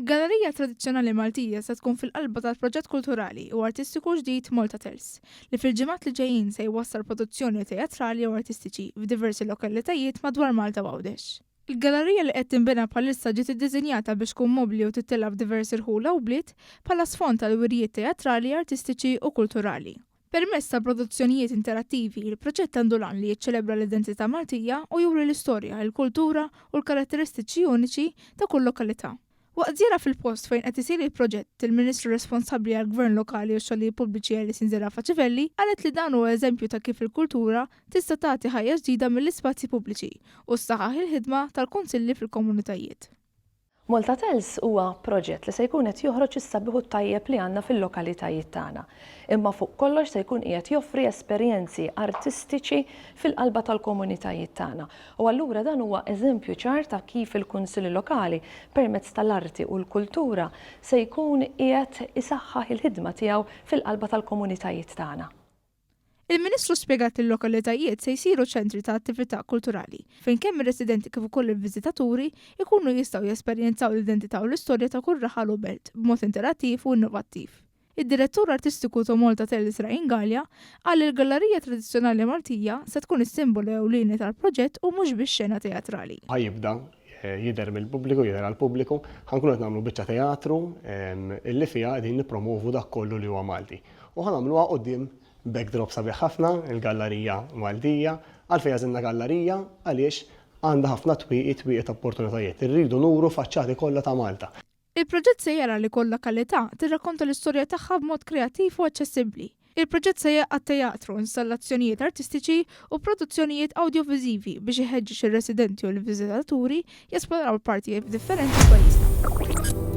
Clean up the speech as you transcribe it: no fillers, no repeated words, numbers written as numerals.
Gallerija tradizzjonali Maltija se tkun fil-qalba tal-proġett kulturali u artistiku ġdid Malta Tales, li fil-ġimgħat li ġejjin se jwassal produzzjoni teatrali u artistiċi f'diversi lokalitajiet madwar Malta u Għawdex. Il-gallerija li qed tinbena bħalissa ġiet iddiżinjata biex tkun mobbli u tittilla f'diversi rħula u bliet bħala sfond tal-wirjiet teatrali, artistiċi u kulturali. Permezz ta' produzzjonijiet interattivi, il-proġett għandu lan li jiċċelebra l-identità Maltija u juri l-istorja, il-kultura u l-karatteristiċi uniċi ta' kull lokalità. Waqt żjara fil-post fejn qed isir il-proġett, il-Ministru responsabbli għall-Gvern Lokali u x-xogħlijiet pubbliċi Alison Zerafa Ċivelli qalet li dan huwa eżempju ta' kif il-kultura tista' tagħti ħajja ġdida mill-ispazji pubbliċi u ssaħħaħ il-ħidma tal-kunsilli fil-komunitajiet. Malta Tales huwa proġett li se jkun qed joħroġ is-sabiħu tajjeb li għandna fil-lokalitajiet tagħna. Imma fuq kollox se jkun qiegħed joffri esperjenzi artistiċi fil-qalba tal-komunitajiet tagħna. U allura dan huwa eżempju ċar ta' kif il-Kunsilli Lokali permezz tal-arti u l-kultura se jkun qiegħed isaħħaħ il-ħidma tiegħu fil-qalba tal-komunitajiet tagħna. Il-Ministru spjegat li l-lokalitajiet se jsiru ċentri ta' attività kulturali fejn kemm ir-residenti kif ukoll il-viżitaturi jkunu jistgħu jesperjenzaw l-identità u l-istorja ta' kull raħal u belt b'mod interattiv u innovattiv. Id-direttur artistiku ta' Malta Tales Rain Gallia qal li l-Gallerija Tradizzjonali Maltija se tkun is-simbolu ewlieni tal-proġett u mhux bix-xena teatrali. Ħajibda jidher mill-pubbliku, jidher għall-pubbliku, ħankunu qed nagħmlu biċċa teatru illi fiha qegħdin nippromovu dak kollu li huwa Malti. U ħanagħmluha quddiem backdrop sabiħ ħafna, il-Gallerija Maltija, għalfejn għażilna gallerija għaliex għandha ħafna twieqiet opportunitajiet. Irridu nuru faċċati kollha ta' Malta. Il-proġett se jara li kollha lokalità tirrakkonta l-istorja tagħha b'mod kreattiv u aċċessibbli. Il-proġett se jaqgħad teatru, installazzjonijiet artistiċi u produzzjonijiet audiovisivi biex iħeġġeġ ir-residenti u l-viżitaturi jesploraw partijiet differenti f'pajjiżna.